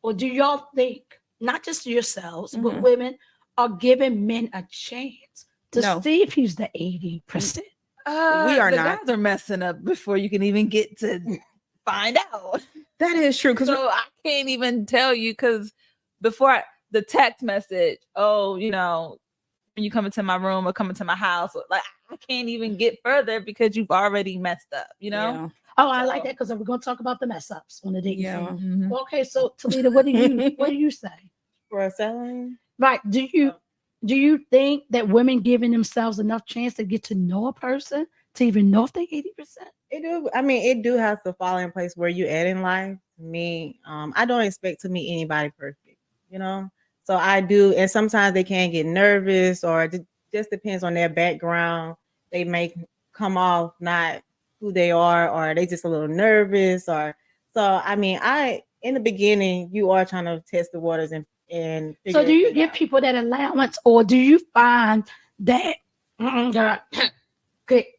or do y'all think, not just yourselves, but Mhm. women are giving men a chance to No. see if he's the 80%? We are the not. guys are messing up before you can even get to find out. That is true. Because So I can't even tell you because before the text message, oh, you know, when you come into my room or come into my house, like I can't even get further because you've already messed up, you know? Oh, I like So- that because we're going to talk about the mess ups on the dating Yeah. scene. Mhm. Okay, so Talita, what do you say? For selling, Right? Do you think that women giving themselves enough chance to get to know a person to even know if they 80%? it do. I mean, it do have to fall in place where you at in life. Me, I don't expect to meet anybody perfect, you know. So I do, and sometimes they can get nervous, or it just depends on their background. They may come off not who they are, or they just a little nervous, or so. I mean, in the beginning, you are trying to test the waters and So do you figure it give out. people that allowance, or do you find that girl,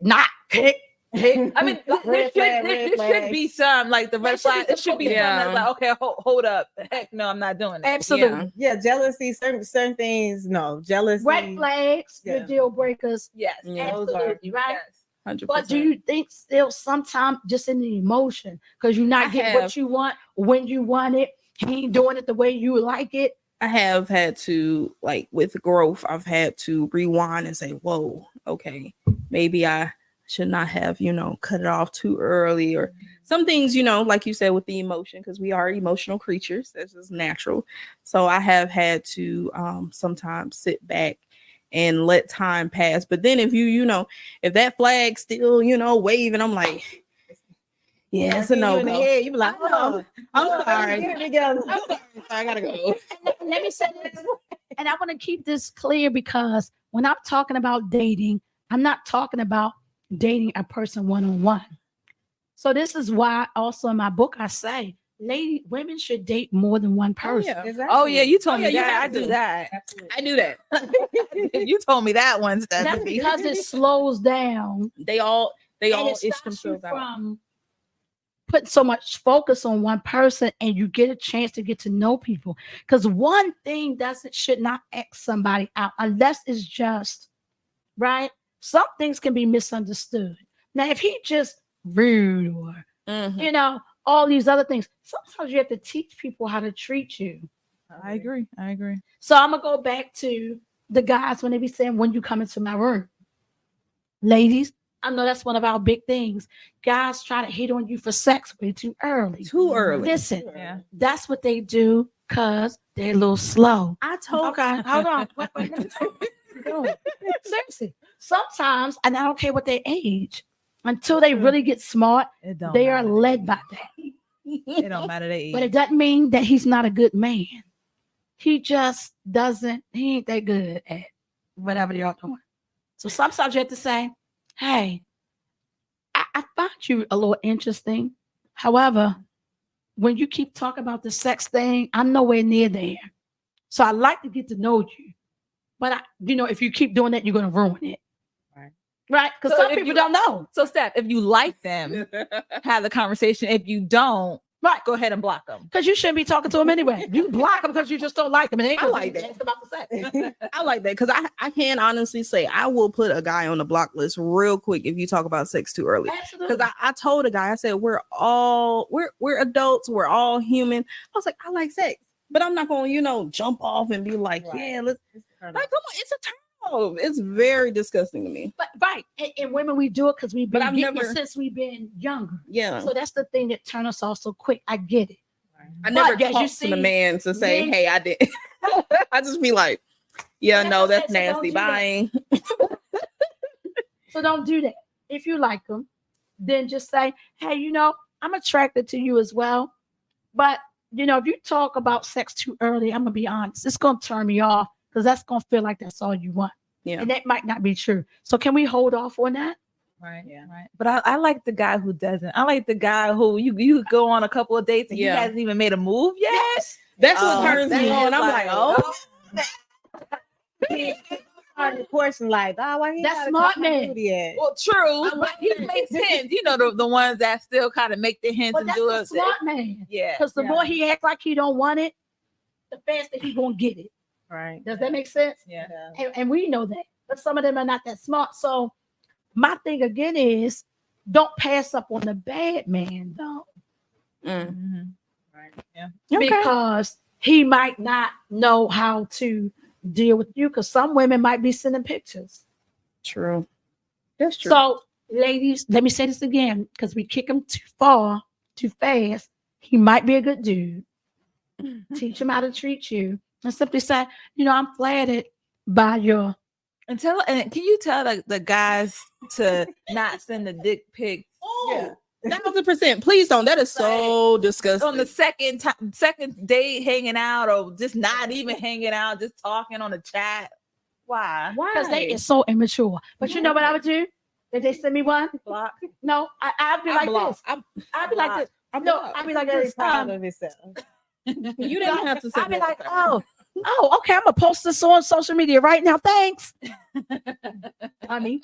not kick I mean, Red flag, red there should flag. be some like the red There should be flag. It should be some Yeah. that's like, okay, hold up. Heck no, I'm not doing it. Absolutely. Yeah. Yeah, jealousy, certain things, no. Jealousy. Red flags, your Yeah. deal breakers. Yes. Yeah. Those are- Absolutely, right? Yes. 100%. But do you think still sometimes just in the emotion because you're not I getting have. what you want when you want it, he ain't doing it the way you like it? I have had to, like, with growth, I've had to rewind and say, whoa, okay, maybe I should not have, cut it off too early, or some things, like you said, with the emotion, because we are emotional creatures. That's just natural. So I have had to sometimes sit back and let time pass. But then if if that flag still, waving, I'm like, yeah, it's a You in the no-go. head, you be like, I know. oh, I'm sorry. get it together. I'm sorry. I gotta go. Let me say this, and I want to keep this clear because when I'm talking about dating, I'm not talking about dating a person one-on-one. So this is why also in my book I say, women should date more than one person. Exactly. Oh yeah, you told Oh, yeah, me you that. I have do to. that. Absolutely. I do that. You told me that one, That's Stephanie. because it slows down They all and it itch stops you themselves out. from putting so much focus on one person, and you get a chance to get to know people. Because one thing should not X somebody out unless it's just right. Some things can be misunderstood. Now, if he just rude or Mhm. all these other things, sometimes you have to teach people how to treat you. I agree. So I'm gonna go back to the guys when they be saying, when you come into my room. Ladies, I know that's one of our big things. Guys try to hit on you for sex way too early. Too early. Listen, Yeah. that's what they do because they're a little slow. I told Okay, hold on. Wait, let me talk. No, seriously. Sometimes, and I don't care what their age, until they really get smart, It don't they are matter. led by that. It don't matter the age. But it doesn't mean that he's not a good man. He just doesn't, he ain't that good at whatever y'all doing. So sometimes you have to say, hey, I find you a little interesting. However, when you keep talking about the sex thing, I'm nowhere near there. So I like to get to know you. But if you keep doing that, you're going to ruin it. Right? Because So some if people you- don't know. So, Steph, if you like them, have the conversation. If you don't, Right. go ahead and block them. Because you shouldn't be talking to them anyway. You block them because you just don't like them. And they I like that. about the sex. I like that because I can honestly say I will put a guy on the block list real quick if you talk about sex too early. Absolutely. Because I told a guy, I said, we're adults, we're all human. I was like, I like sex, but I'm not going to jump off and be like, Right. yeah, let's like, come on, it's a turn off. It's very disgusting to me. But right. And women, we do it because we've But been I've getting never- it since we've been younger. Yeah. So that's the thing that turns us off so quick. I get it. I never But as you talked to the see, man to say, men- hey, I did. I just be like, yeah, That's no, what I that's said, so don't nasty. do that. Bye. So don't do that. If you like them, then just say, hey, I'm attracted to you as well. But, if you talk about sex too early, I'm going to be honest, it's going to turn me off because that's going to feel like that's all you want. Yeah. And that might not be true. So can we hold off on that? Right. Yeah. Right. But I like the guy who doesn't. I like the guy who you go on a couple of dates and he Yeah. hasn't even made a move yet. Yes. That's what Oh, turns me that on. is I'm like, like, The question like, why he That's gotta smart come to man. do yet? Well, true. I like He that. makes hints. The ones that still kind of make the hints But and that's do the it. smart man. Yeah. Because the Yeah. more he acts like he don't want it, the faster he going to get it. Right. Does that make sense? Yeah. And we know that. But some of them are not that smart. So my thing again is don't pass up on the bad man, though. mm. Right. Yeah. Because he might not know how to deal with you. Because some women might be sending pictures. True. That's true. So, ladies, let me say this again because we kick him too far, too fast. He might be a good dude. Teach him how to treat you. And simply say, I'm flattered by your. And can you tell the guys to not send the dick pic? Yeah. 1,000%. Please don't. That is so disgusting. On the second date hanging out or just not even hanging out, just talking on the chat. Why? Because they is so immature. But you know what I would do? If they send me one? Block. No, I'd be I like block. this. I'd be like this. I'm No, blocked. I'd be like Very this. proud of himself. You didn't have to say I'd be that. like, oh, okay. I'm gonna post this on social media right now. Thanks. Honey.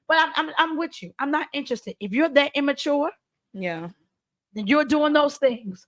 But I'm with you. I'm not interested. If you're that immature, Yeah. then you're doing those things.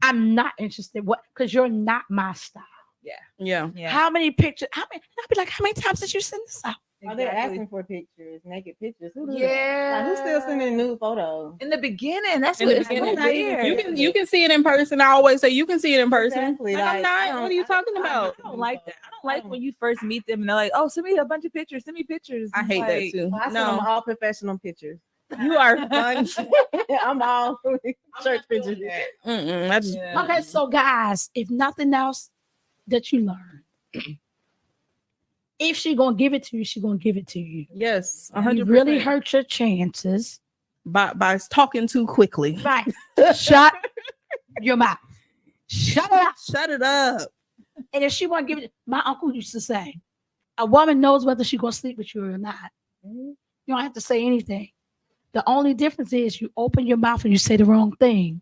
I'm not interested. What? Because you're not my style. Yeah. Yeah. How many pictures? I'll be like, how many times did you send this out? Are they Exactly. asking for pictures, naked pictures? Who do that? Like, who's still sending nude photos? In the beginning, that's In what the it's beginning. Not even weird. You can see it in person. I always say you can see it in person. Exactly, Like, I'm like, I not. don't- What are you talking I- about? I don't like that. I don't like when you first meet them and they're like, "Oh, send me a bunch of pictures. Send me pictures." I It's hate that like, too. I send them No, all professional pictures. you are fun. I'm all church pictures. I just, Yeah. Okay, so guys, if nothing else that you learn, if she gonna give it to you, she gonna give it to you. yes, You 100%. really hurt your chances. by talking too quickly. Right. Shut your mouth. Shut it up. Shut it up. And if she want to give it, my uncle used to say, a woman knows whether she's going to sleep with you or not. You don't have to say anything. The only difference is you open your mouth and you say the wrong thing,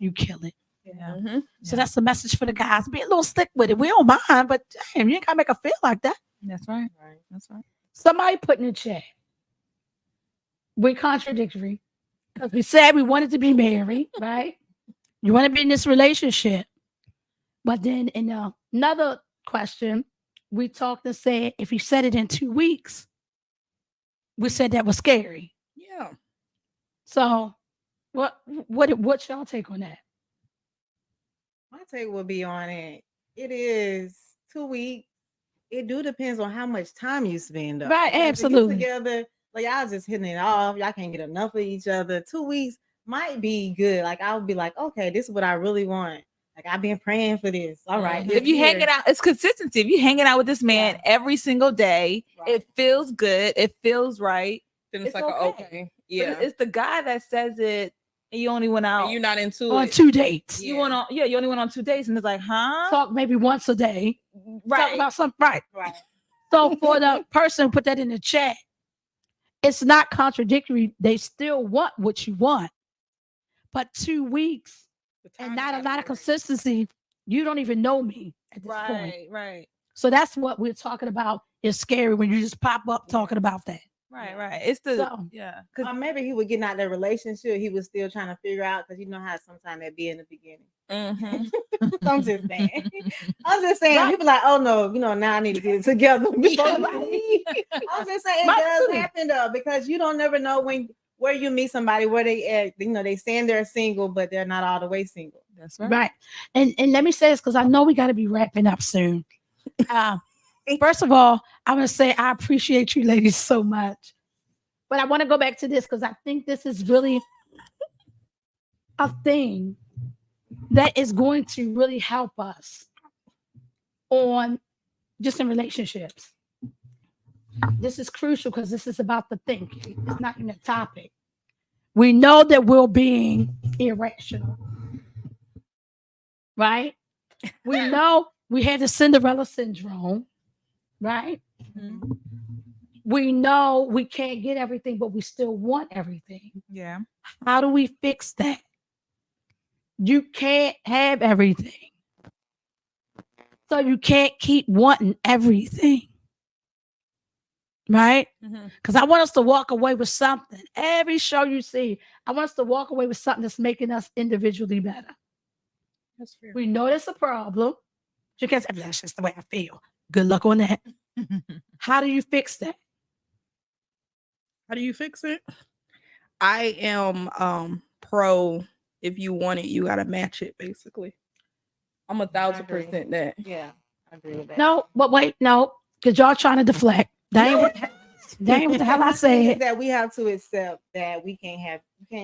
you kill it. Yeah. Mhm. So that's the message for the guys. Be a little slick with it. We don't mind, but damn, you ain't got to make her feel like that. That's right. Right. That's right. Somebody put in the chat, we're contradictory because we said we wanted to be married, right? You want to be in this relationship. But then in another question, we talked and said if you said it in 2 weeks, we said that was scary. Yeah. So what's y'all take on that? My take will be on it. It is 2 weeks. It do depends on how much time you spend. Though. Right, Because to get absolutely. together, like y'all just hitting it off. Y'all can't get enough of each other. 2 weeks might be good. Like I would be like, okay, this is what I really want. Like I've been praying for this. All right. Mhm. it's If you here. hanging out, it's consistency. If you hanging out with this man Yeah. every single day, Right. it feels good. It feels right. Then It's it's like okay. okay. But Yeah. it's the guy that says it, and you only went out. And you're not into On it. 2 dates. You went on. Yeah, you only went on 2 days, and it's like, huh? Talk maybe once a day. Talk Right. about something. Right. Right. So for the person who put that in the chat, it's not contradictory. They still want what you want. But 2 weeks The time and not a is lot of right. consistency, you don't even know me at this point. Right. Right. So that's what we're talking about. It's scary when you just pop up talking about that. Right. Right. It's the So- yeah. Or maybe he was getting out that relationship. He was still trying to figure out because you know how sometimes that be in the beginning. Mhm. I'm just saying. I'm just saying. Right. People like, oh no, now I need to get it together. before Yeah, we right. leave. I'm just saying it Right, does too. happen though because you don't never know where you meet somebody where they at. They saying they're single, but they're not all the way single. That's right. Right. And let me say this because I know we got to be wrapping up soon. First of all, I want to say I appreciate you ladies so much. But I want to go back to this because I think this is really a thing that is going to really help us on just in relationships. This is crucial because this is about the thinking. It's not even a topic. We know that we're being irrational, right? We know we had the Cinderella syndrome, right? Mhm. We know we can't get everything, but we still want everything. Yeah. How do we fix that? You can't have everything. So you can't keep wanting everything. Right? Mhm. Because I want us to walk away with something. Every show you see, I want us to walk away with something that's making us individually better. That's fair. We know that's a problem. You can't say, that's just the way I feel. Good luck on that. How do you fix that? How do you fix it? I am pro if you want it, you gotta match it basically. I'm 1,000% that. Yeah, I agree with that. No, but wait, no, because y'all trying to deflect. That ain't what the hell I My thing is said. that we have to accept that we can't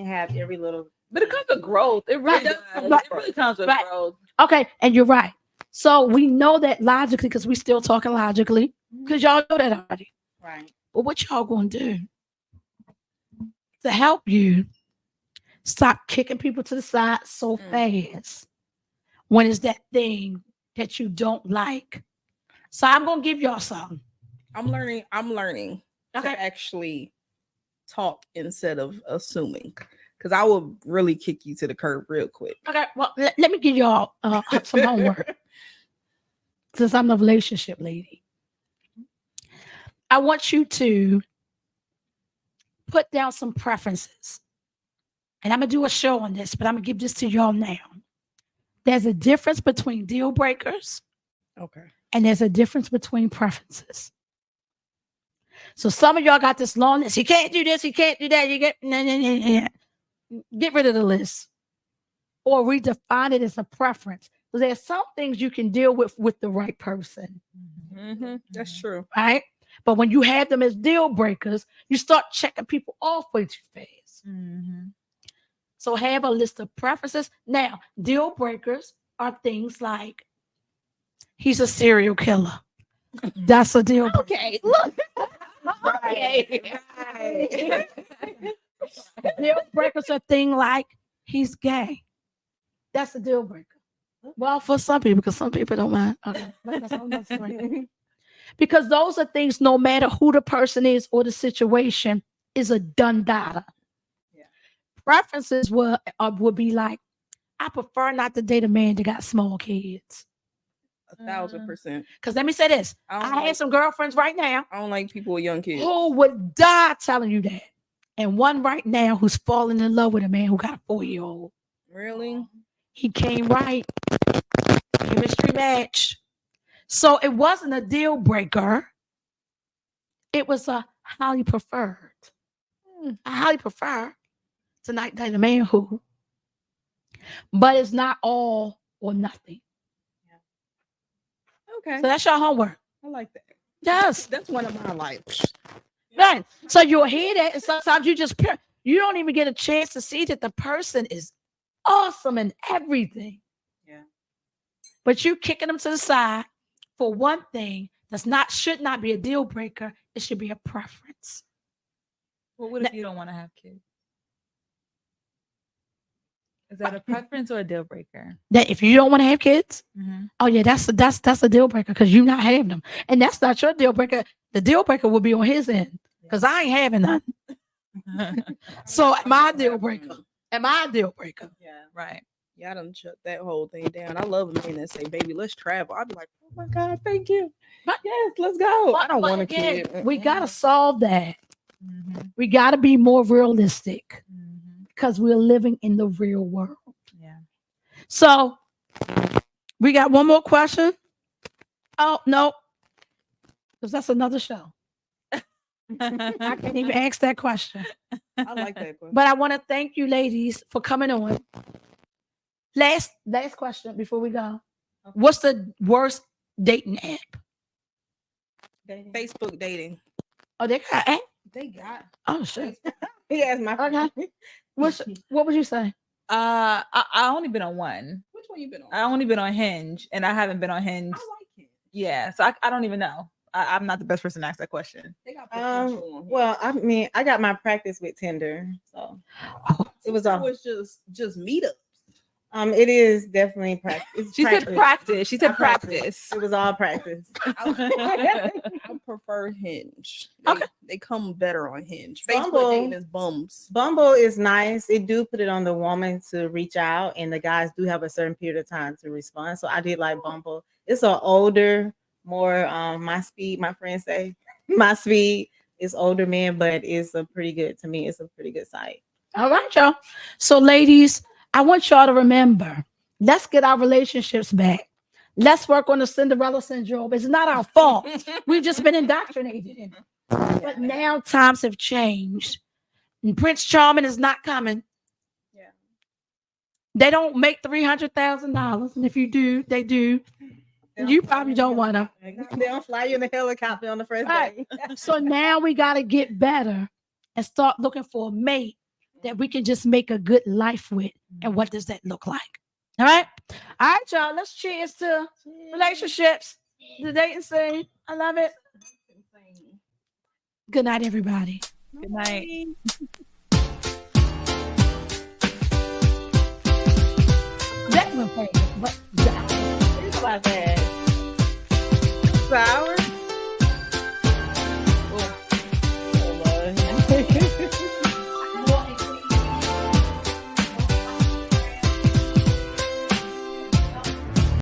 have every little. But it comes with growth. It Right. really does. Right. It really comes with Right. growth. Okay, and you're right. So we know that logically, because we still talking logically, because y'all know that already. Right. But what y'all gonna do to help you stop kicking people to the side so fast when it's that thing that you don't like? So I'm gonna give y'all something. I'm learning Okay. to actually talk instead of assuming. Because I will really kick you to the curb real quick. Okay, well, let me give y'all some homework. Since I'm the relationship lady, I want you to put down some preferences. And I'm going to do a show on this, but I'm going to give this to y'all now. There's a difference between deal breakers. Okay. And there's a difference between preferences. So some of y'all got this long list. He can't do this. He can't do that. You get rid of the list or redefine it as a preference. So there's some things you can deal with the right person. Mm-hmm. That's true. Right? But when you have them as deal breakers, you start checking people off way too fast. Mm-hmm. So have a list of preferences. Now, deal breakers are things like he's a serial killer. That's a deal breaker. Okay, look. Okay. Right. Deal breakers are things like he's gay. That's a deal breaker. Well, for some people, because some people don't mind. Okay. That's another story. Because those are things, no matter who the person is or the situation, is a done data. Yeah. Preferences would be like, I prefer not to date a man that got small kids. 1,000%. Because let me say this. I have some girlfriends right now I don't like people with young kids. who would die telling you that. And one right now who's falling in love with a man who got a 4-year-old. Really? He came right. Chemistry match. So it wasn't a deal breaker. It was a highly preferred. I highly prefer to not date a man who. But it's not all or nothing. Okay. So that's your homework. I like that. Yes. That's one of my likes. Right. So you'll hear that, and sometimes you don't even get a chance to see that the person is awesome in everything. Yeah. But you kicking them to the side for one thing should not be a deal breaker. It should be a preference. Well, what if you don't want to have kids? Is that a preference or a deal breaker? That if you don't want to have kids, Mm-hmm. oh yeah, that's a deal breaker because you not having them, and that's not your deal breaker. The deal breaker will be on his end because I ain't having none. So am I a deal breaker? Am I a deal breaker? Yeah. Right. Y'all done shut that whole thing down. I love a man that say, baby, let's travel. I'd be like, oh my God, thank you. But- Yes, let's go. I don't But want a again, kid. we gotta solve that. Mm-hmm. We gotta be more realistic Mm-hmm. because we're living in the real world. Yeah. So we got one more question. Oh no, because that's another show. I can't even ask that question. I like that question. But I want to thank you, ladies, for coming on. Last question before we go. Okay. What's the worst dating app? Facebook dating. Oh, they got app? They got Oh shit. He asked my Okay. What would you say? I only been on one. Which one you been on? I only been on Hinge, and I haven't been on Hinge. I like it. Yeah, so I don't even know. I'm not the best person to ask that question. They got potential on here. Well, I mean, I got my practice with Tinder, so it was So it's just meetups. it is definitely practice. She said practice. She said I practiced. practice. It was all practice. I prefer Hinge. Okay. They come better on Hinge. Bumble. Facebook dating is bums. Bumble is nice. It do put it on the woman to reach out, and the guys do have a certain period of time to respond. So I did like Bumble. It's an older, more my speed. My friends say my speed is older men, but it's a pretty good to me. It's a pretty good site. All right, y'all. So, ladies, I want y'all to remember, let's get our relationships back. Let's work on the Cinderella syndrome. It's not our fault. We've just been indoctrinated in it. But now times have changed. And Prince Charming is not coming. Yeah. They don't make $300,000. And if you do, they do. You probably don't want to. They don't fly you in the helicopter on the first Right. day. So now we got to get better and start looking for a mate that we can just make a good life with. And what does that look like? All right. All right, y'all. Let's cheers to relationships, the dating scene. I love it. Good night, everybody. Good night. That went perfect, but It's like that.